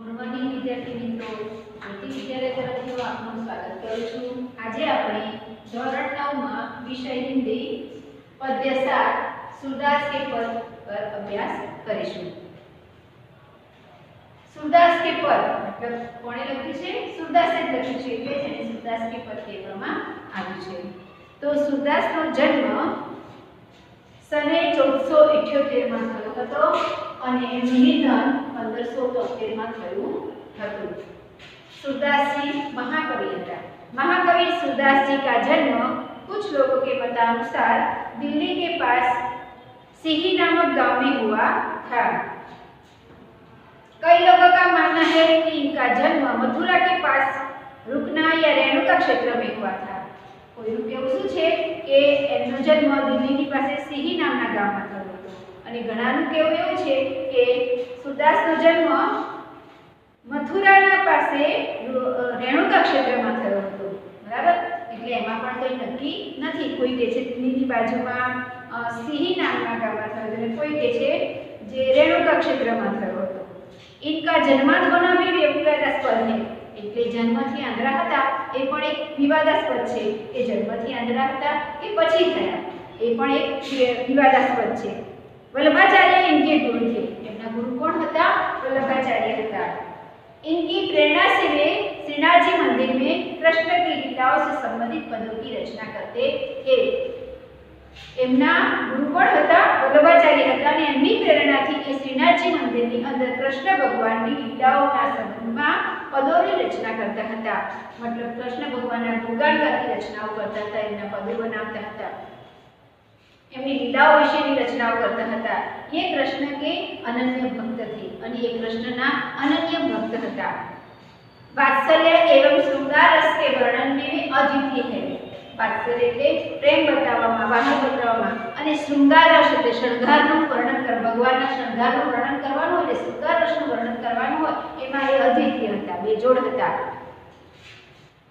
Good morning વિદ્યાર્થી મિત્રો, જ્યોતિ વિદ્યાલય તરફથી હું આપનું સ્વાગત કરું છું। આજે આપણે ધોરણ 9 માં વિષય હિન્દી પદ્ય 7 सूरदास के पद पर अभ्यास કરીશું। सूरदास के पद मतलब કોણે લખ્યું છે? सूरदासे લખ્યું છે, એટલે તેને सूरदास के पद કહેવામાં આવ્યું છે। તો सूरदासનો જન્મ સને 1478 માં થયો હતો અને એનું નિધન 1573 માં થયું હતું। सूरदास जी महाकवि હતા। महाकवि सूरदास जी का जन्म कुछ लोगों के मतानुसार दिल्ली के पास सिही नामक गांव में हुआ था। कई लोगों का मानना है कि इनका जन्म मथुरा के पास रुकना या रेणुका क्षेत्र में हुआ था। कोई એવું શું છે કે એમનો જન્મ દિલ્હીની પાસે સિહી નામના ગામમાં થયો હતો અને ઘણાનું કહેવું એવું છે કે सूरदासનો જન્મ મથુરાના પાસે રેણુકા ક્ષેત્રમાં થયો હતો। બરાબર, એટલે એમાં પણ કોઈ નક્કી નથી। કોઈ કહે છે દિલ્હીની બાજુમાં સિહી નામના ગામમાં થયો હતો અને કોઈ કહે છે જે રેણુકા ક્ષેત્રમાં થયો હતો। इनका जन्मांत होना भी विवादास्पद है, એટલે જન્મથી આંધળા હતા એ પણ એક વિવાદાસ્પદ છે કે જન્મથી આંધળા હતા કે પછી થયા એ પણ એક વિવાદાસ્પદ છે। वल्लभाचार्य इनके गुरु थे। એમના ગુરુ કોણ હતા? वल्लभाचार्य હતા। इनकी प्रेरणा से वे श्रीनाथ जी मंदिर में कृष्ण की लीलाओं से संबंधित पदों की रचना करते थे। એમના ગુરુ કોણ હતા? વલ્લભાચાર્ય હતા અને એમની પ્રેરણાથી એ શ્રીનાથજી મંદિરની અંદર કૃષ્ણ ભગવાનની લીલાઓના સંબંધમાં પદોની રચના કરતા હતા। મતલબ કૃષ્ણ ભગવાનના ગુણગાન ગાતી રચનાઓ કરતા હતા, એમના પદો બનાવતા હતા, એમની લીલાઓ વિશેની રચનાઓ કરતા હતા। ये कृष्ण के अनन्य भक्त थे અને એ કૃષ્ણના અનન્ય ભક્ત હતા। वात्सल्य एवं श्रृंगार रस के वर्णन में वे अद्वितीय है। वात्सल्य એટલે પ્રેમ બતાવવામાં, વાહન બતાવવામાં અને શૃંગાર રસ એટલે શણગારનું વર્ણન કર ભગવાનના શણગારનું વર્ણન કરવાનું હોય, એટલે શૃંગાર રસનું વર્ણન કરવાનું હોય, એમાં એ અદ્વિતીય હતા, બેજોડ હતા।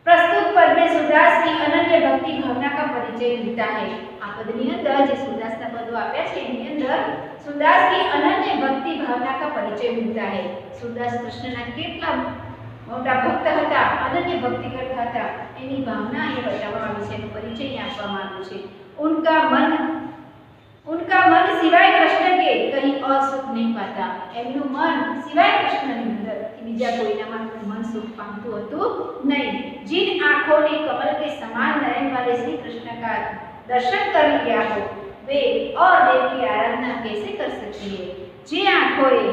प्रस्तुत पद में सूरदास की अनन्य भक्ति भावना का परिचय मिलता है। आ पदनी अंदर जे सूरदासना पदो आप्या छे एनी अंदर सूरदास की अनन्य भक्ति भावना का परिचय मिलता है। सूरदास कृष्णना केटला मोटा भक्त હતા, अनन्य भक्ति करता હતા, એની ભાવના એ બતાવવામાં આવી છે, એનો પરિચય આપવામાં આવ્યો છે। उनका मन सिवाय कृष्ण के कहीं और सुख नहीं पाता। એમનું મન સિવાય કૃષ્ણની અંદર બીજા કોઈનામાં મન સુખ પામતું હતું નહીં। जिन आंखों ने कमल के समान नयन वाले श्री कृष्ण का दर्शन कर लिया हो वे और देव की आराधना कैसे कर सकती है? जे आंखोए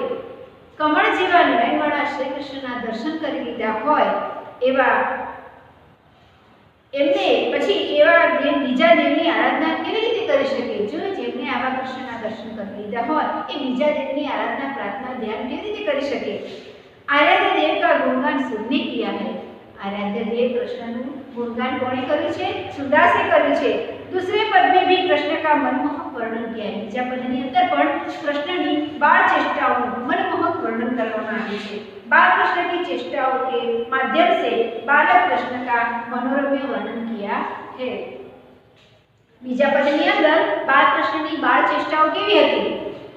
कमल जेवा नयन वाला श्री कृष्णना दर्शन કરી લીધા હોય એવા એમને પછી એવા દેવ બીજા દેવની આરાધના કેવી રીતે કરી શકે? જો જેમને આવા કૃષ્ણના દર્શન કરી લીધા હોય એ બીજા દેવની આરાધના, प्रार्थना, ध्यान કેવી રીતે કરી શકે? आराध्य देव का गुणगान सुनने किया है। आराध्य देव कृष्णનું गुणगान કોણે કર્યું છે? सूरदासे કર્યું છે। दूसरे पद में भी कृष्ण का मनमोहक वर्णन किया है। બીજા પદની અંદર પણ કૃષ્ણની બાળ ચેષ્ટાઓનું मनमोहक वर्णन કરવામાં આવ્યું છે। बाल कृष्ण की चेष्टाओं के माध्यम से बालक कृष्ण का मनोरम्य वर्णन किया है। બીજા પદની અંદર બાળ કૃષ્ણની બાળ ચેષ્ટાઓ કેવી હતી?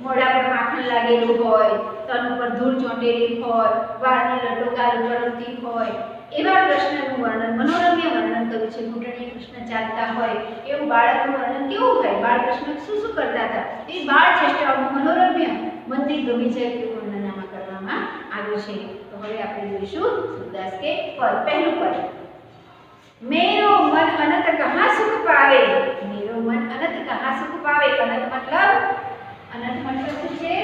મોઢા પર માખણ લાગેલું હોય, તન ઉપર ધૂળ ચોંટેલી હોય, વાળની લટોકાલ ઉકળતી હોય, એવા કૃષ્ણનું વર્ણન, મનોરમ્ય વર્ણન કર્યું છે। ઘૂંટણે કૃષ્ણ ચાલતા હોય એવું બાળકનું વર્ણન કેવું હોય? બાળકૃષ્ણ શું શું કરતા હતા એ બાળ ચેષ્ટાઓનું મનોરમ્ય મનથી ગમી જાય તેવું વર્ણન આમાં કરવામાં આવ્યું છે। તો હવે આપણે જોઈશું सूरदास के पद। પહેલું પદ, मेरो मन अनंत कहाँ सुख पावे। मेरो मन अनंत कहाँ सुख पावे। अनंत मतलब શું છે?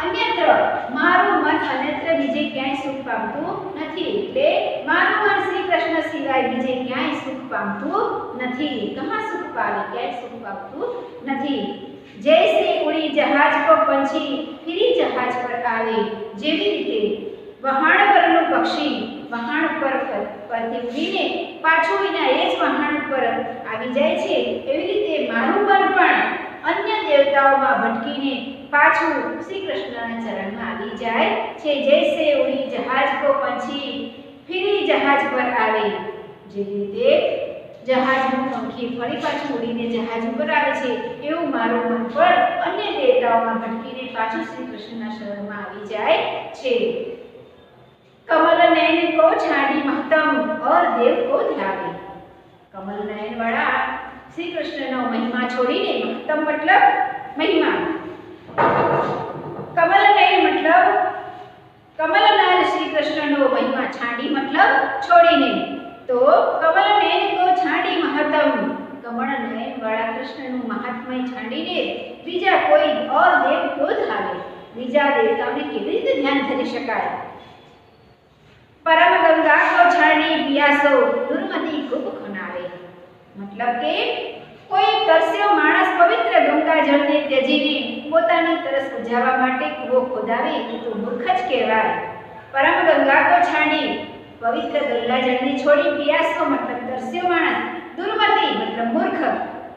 અન્યત્ર। મારું મન અન્યત્ર બીજે ક્યાંય સુખ પામતું નથી, એટલે મારું મન શ્રી કૃષ્ણ સિવાય બીજે ક્યાંય સુખ પામતું નથી। કहाँ સુખ પાવે? ક્યાંય સુખ પામતું નથી। जैसे उड़ी जहाज को पंछी फिरी जहाज पर आवे, જેવી રીતે વહાણ પરનું પક્ષી વહાણ પરથી ઉડીને પાછું એના એ જ વહાણ ઉપર આવી જાય છે, એવી રીતે મારું મન પણ अन्य देवताओं भटकीने पाछू श्री कृष्ण चरण में आवी जाए छे। जैसे उड़ी जहाज को पंछी फिरी जहाज पर आवे, जेवी रीते जहाजનું પંખી ફરી પાછું ઉડીને જહાજ ઉપર આવે છે, એવું મારું મન પણ અન્ય દેવતાઓમાં ભટકીને પાછું શ્રી કૃષ્ણના શરણમાં આવી જાય છે। દેવ કો ધાવે। કમલ નયન વાળા શ્રી કૃષ્ણનો મહિમા છોડીને મહત્તમ મતલબ મહિમા, કમલ નયન મતલબ કમલ નયન શ્રી કૃષ્ણનો મહિમા છાંડી મતલબ છોડીને, તો કમલ નયન કો છાંડી મહત્તમ, કમળ નયન વાળા કૃષ્ણનું મહાત્મય છાંડીને બીજા કોઈ ઓર દેવ કો ધાવે, બીજા દેવતાઓને કેવી રીતે ધ્યાન ધરી શકાય। પરમ ગંગા કો છાણી પિયાસો દુર્મતિ ખૂબ ખનાવે, મતલબ કે કોઈ તરસ્યો માણસ પવિત્ર ગંગા જળને ત્યજીને પોતાની તરસ બુઝાવવા માટે કૂવો ખોદાવે તો મૂર્ખ જ કહેવાય। પરમ ગંગા કો છાણી, પવિત્ર ગંગા જળને છોડી પિયાસો મતલબ તરસ્યો માણસ, દુર્મતિ મતલબ મૂર્ખ,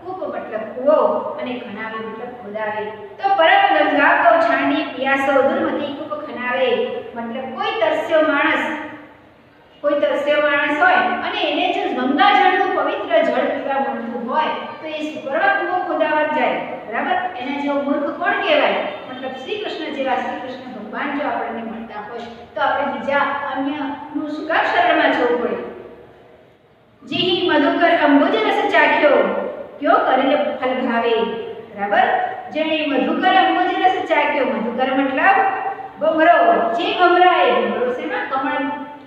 કૂપ મતલબ કૂવો અને ખનાવે મતલબ ખોદાવે। તો પરમ ગંગા કો છાણી પિયાસો દુર્મતિ કૂપ ખનાવે મતલબ કોઈ તરસ્યો માણસ હોય અને એને જો ગંગા જળનું પવિત્ર જળ પીવા મળતું હોય તો એ સુપર્વા કૂવો ખોદાવા જાય, બરાબર। એના જેવો મૂર્ખ કોણ કહેવાય? મતલબ શ્રી કૃષ્ણ જેવા શ્રી કૃષ્ણ ભગવાન જો આપણને મળતા હોય તો આપણે બીજા અન્યનું શું કામ શરણમાં જવું પડે। જીહી મધુકર અંબુજ રસ ચાખ્યો ક્યો કરેલ ફલ ભાવે, બરાબર। જેણે મધુકર અંબુજ રસ ચાખ્યો, મધુકર મતલબ ભમરો, જે ભમરાએ, ભમરો શેમાં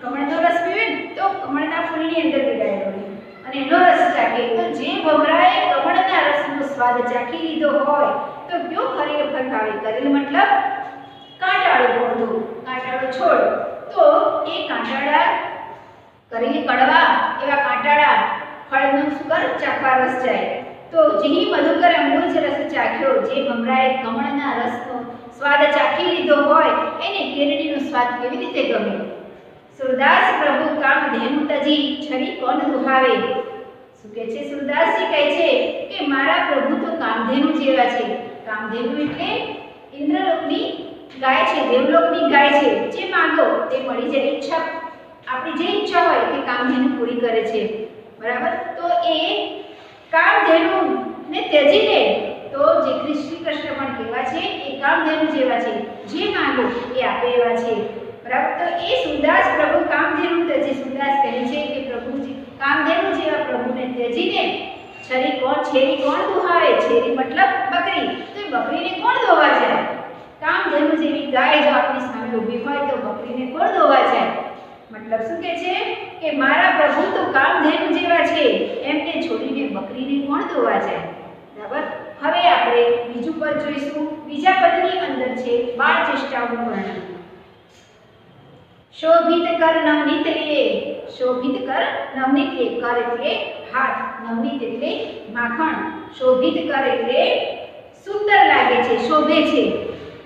કમળનો રસ પીવે ને તો કમળના ફૂલની અંદર પીડાયેલો હોય અને એનો રસ ચાખે, તો જે ભમરાએ કમળના રસનો સ્વાદ ચાખી લીધો હોય તો ક્યો કરેલ ફલ ભાવે, કરેલ મતલબ કાંટાળું પૌધું, કાંટાળો છોડ, તો એ કાંટાળા કરેલી કડવા એવા કાંટાળા ફળનો સુગર ચાખવા રસ જાય। તો જીહી મધુકર અંબુજ રસ ચાખ્યો, જે ભમરાએ કમળના રસનો સ્વાદ ચાખી લીધો હોય એને કેરડીનો સ્વાદ કેવી રીતે ગમે। સુરદાસ પ્રભુ કામધેનુ તજી છરી કોણ દુહાવે, શું કહે છે? સુરદાસજી કહે છે કે મારા પ્રભુ તો કામધેનુ જેવા છે। કામધેનુ એટલે ઇન્દ્રલોકની ગાય છે, દેવલોકની ગાય છે, જે માંગો તે મળી જાય, ઈચ્છા આપણી જે ઈચ્છા હોય તે કામધેનુ પૂરી કરે છે, બરાબર। તો એ કામધેનુને ત્યજીને તો જે શ્રી કૃષ્ણ પણ કેવા છે એ કામધેનુ જેવા છે, જે માંગો એ આપે એવા છે, બરાબર। તો એ સુરદાસ પ્રભુ કામધેનુ ત્યજી, સુરદાસ કહે છે કે પ્રભુજી કામધેનુ જેવા પ્રભુને ત્યજીને છેરી કોણ દુહાવે, છેરી મતલબ બકરી, તો એ બકરીને કોણ દોવા જાય? કામધેનુ જેવી ગાય જો આપણી સામે ઊભી હોય તો બકરીને કોણ દોવા જાય? મતલબ શું કહે છે કે મારા પ્રભુ તો કામધેનુ જેવા છે, એમને છોડીને બકરીને કોણ દોવા જાય, બરાબર। હવે આપણે બીજું પદ જોઈશું। બીજા પદની અંદર છે બાળ ચેષ્ટાઓનું વર્ણન। શોભિત કર નવનીત લે, શોભિત કર નવનીત લે, કર એટલે હાથ, નવનીત એટલે માખણ, શોભિત કર એટલે સુંદર લાગે છે, શોભે છે।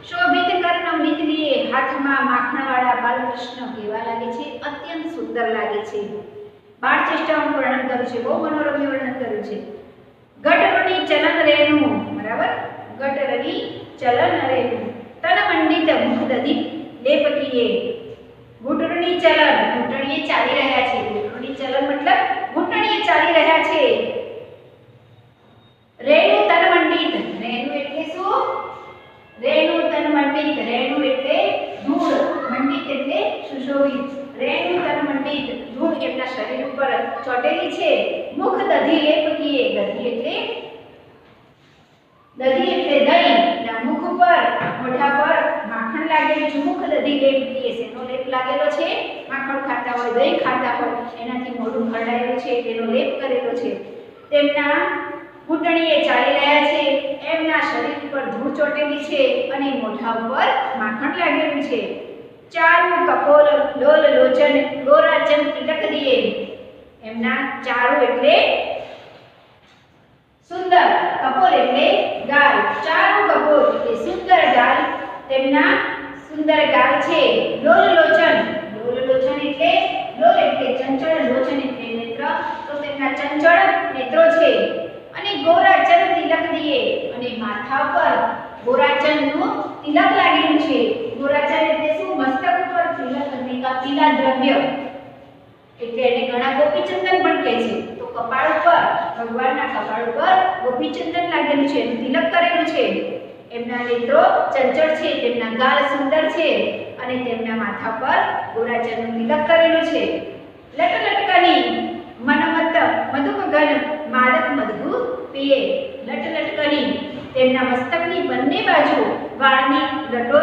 શોભિત કર નવનીત લે, હાથમાં માખણવાળા બાલકૃષ્ણ કેવા લાગે છે? અત્યંત સુંદર લાગે છે। બાળ ચેષ્ટાઓનું વર્ણન કર્યું છે, બહુ મનોરમ્ય વર્ણન કર્યું છે। ગટરની ચલન રેણુ, બરાબર, ગટરની ચલન રેણુ, તન મંડિત મુખ દધી લેપકીએ, ઘૂંટણની ચલન, ઘૂંટણીએ ચાલી રહ્યા છે, ઘૂંટણની ચલન મતલબ ઘૂંટણીએ ચાલી રહ્યા છે। રેણુ તન મંડિત, રેણુ એટલે શું? રેણુ તન મંડિત, રેણુ એટલે ધૂળ, મંડિત એટલે સુશોભિત, રેણુ તન મંડિત, ધૂળ એમના શરીર ઉપર ચોટેલી છે। મુખ દધી લેપકીએ, દધી એટલે દહીં, ના મુખ પર મોઢા પર માખણ લાગેલું છે, મુખ દધી લેપકીએ, શેનો લેપ લાગેલો છે? માખણ ખાતા હોય, દહીં ખાતા હોય એનાથી મોઢું ખરડાયેલું છે તેનો લેપ કરેલો છે। તેમના ઘૂંટણીએ ચાલી રહ્યા છે, એમના શરીર પર ધૂળ ચોટેલી છે અને મોઢા ઉપર માખણ લાગેલું છે। ચારુ કપોલ લોલ લોચન ગોરાચન તિલક દિયે, એમના ચારુ એટલે સુંદર, કપોલ એટલે ગાલ, ચારુ કપોલ એટલે સુંદર ગાલ, તેમના સુંદર ગાલ છે। લોલ લોચન, લોલ લોચન એટલે લોલ એટલે ચંચળ, લોચન એટલે નેત્ર, તો તેમના ચંચળ નેત્રો છે। અને ગોરાચન તિલક દિયે, અને માથા પર ગોરાચનનું તિલક લાગેલું છે। ગોરાચન એટલે શું? મસ્તક ઉપર તિલક એટલે પીલા દ્રવ્ય, એટલે એને ઘણા ગોપીચંદન પણ કહે છે। તો કપાળ ઉપર, ભગવાનના કપાળ ઉપર ગોપીચંદન લાગેલું છે, એનું તિલક કરેલું છે। એમના નેત્રો ચંચળ છે, તેમના ગાલ સુંદર છે અને તેમના માથા પર ગોરાચનનું તિલક કરેલું છે। લટલટકની મનમત્ત મધુકગન માદક મધુ પીએ. લટલટકની તેમના મસ્તકની બંને બાજુ વાળની લટો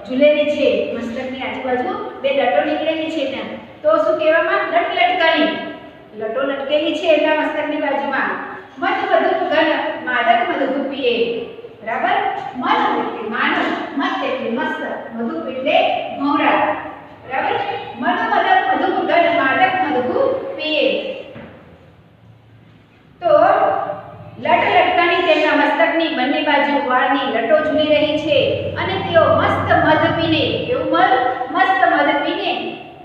ઝૂલેલી છે. મસ્તકની આજુબાજુ બે લટો નીકળેલી છે ત્યાં. તો શું કહેવામાં? લટલટકની લટો લટકેલી છે એના મસ્તકની બાજુમાં. મધ મધુકગન માદક મધુ પીએ. બરાબર? મધ એટલે માનવ, મત એટલે મસ્ત, મધુ એટલે ભમરા. બરાબર? મધ મધુકગન માદક મધુ પીએ. તો લટલટકની તેમના મસ્તકની બંને બાજુ વાળની લટો ઝૂલી રહી છે અને તેઓ મસ્ત મધ પીને, કેવું મધ? મસ્ત મધ પીને.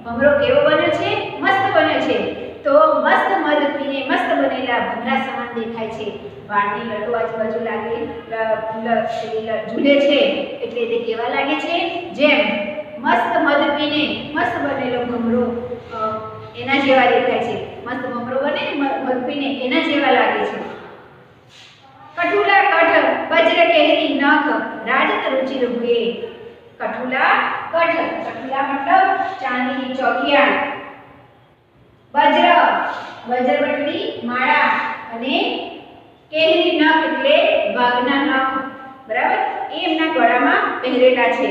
ભમરો કેવો બન્યો છે? મસ્ત બન્યો છે. તો મસ્ત મધ પીને મસ્ત બનેલા ભમરા સમાન દેખાય છે. વાળની લટો આજુબાજુ લાગી ઝૂલે છે એટલે તે કેવા લાગે છે? જેમ મસ્ત મધ પીને મસ્ત બનેલો ભમરો એના જેવા દેખાય છે. મસ્ત ભમરો બને મધ પીને એના જેવા લાગે છે. કઠુલા કઠ વજ્ર કેહરી નખ રાજત રુચિર હુએ. કઠુલા કઠ, કઠુલા મતલબ ચાંદીની ચોકિયાળ. વજ્ર વટની માળા અને કેહરી નખ એટલે વાઘના નખ. બરાબર? એ એમના ગળામાં પહેરેલા છે.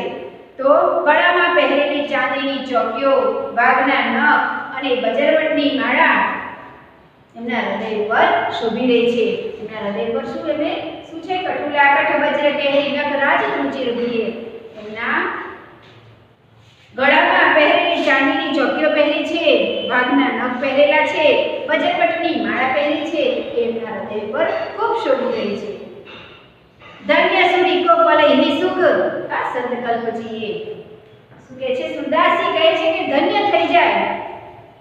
તો ગળામાં પહેરેલી ચાંદીની ચોકીઓ, વાઘના નખ અને વજ્રવટની માળા એમના હૃદય પર શોભી રહી છે. એમના હૃદય પર શું એમને શું છે? કઠુલા કઠ વજ્ર કેહરી નખ રાજત રુચિર હુએ. એમના ગળામાં પહેરેલી ચાંદીની ચોકીઓ પહેરી છે, વાઘના નખ પહેરેલા છે, વજ્રવટની માળા પહેરી છે. એમના હૃદય પર ખૂબ શોભી રહી છે. ધન્ય સુરી કો પલૈહિ સુખ કા સંકલ્પ જીએ. શું કહે છે? સુરદાસજી કહે છે કે ધન્ય થઈ જાય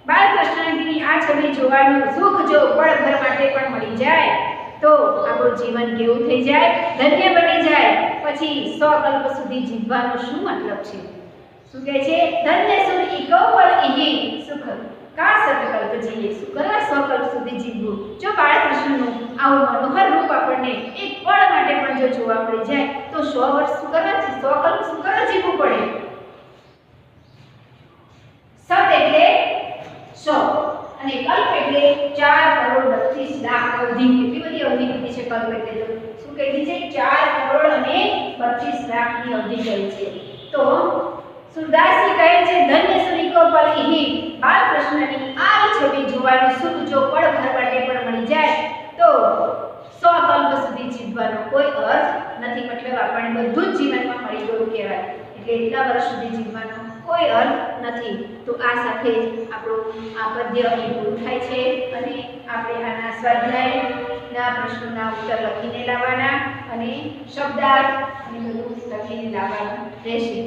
બાળકૃષ્ણની આ છબી જોવાનું સુખ જો પળભર માટે પણ મળી જાય તો આપણું જીવન કેવું થઈ જાય? ધન્ય બની જાય. પછી 100 કલ્પ સુધી જીવવાનો શું મતલબ છે? શું કહે છે? ધન્ય સુરી કો પલૈહિ સુખ કા સંકલ્પ જીએ. શું કરવા? 100 કલ્પ સુધી જીવવું. જો બાળકૃષ્ણનું આવું મનોહર રૂપ આપણને એક પળ માટે પણ જો જોવા મળી જાય તો 100 વર્ષ શું કરવા? 100 કલ્પ શું કરવા જીવવું પડે? સત એટલે 100 અને કલ્પ એટલે 4,32,00,000 અવધિ. કેટલી બધી અવધિ કીધી છે કલ્પ એટલે? તો શું કીધી છે? 4,32,00,000 ની અવધિ કહી છે. તો સુરદાસજી કહે છે ધન્ય સુરી કો પલૈહિ, બાળકૃષ્ણની આ છબી જોવાનું સુખ જો પળભર માટે પણ મળી જાય તો 100 કલ્પ સુધી જીવવાનો કોઈ અર્થ નથી. મતલબ આપણને બધું જ જીવનમાં મળી ગયું કહેવાય. એટલે એટલા વર્ષ સુધી જીવવાનો કોઈ અર્થ નથી. તો આ સાથે જ આપણું આ પદ્ય અહીં પૂરું થાય છે અને આપણે આના સ્વાધ્યાયના પ્રશ્નોના ઉત્તર લખીને લાવવાના અને શબ્દાર્થ અને બધું લખીને લાવવાનું રહેશે.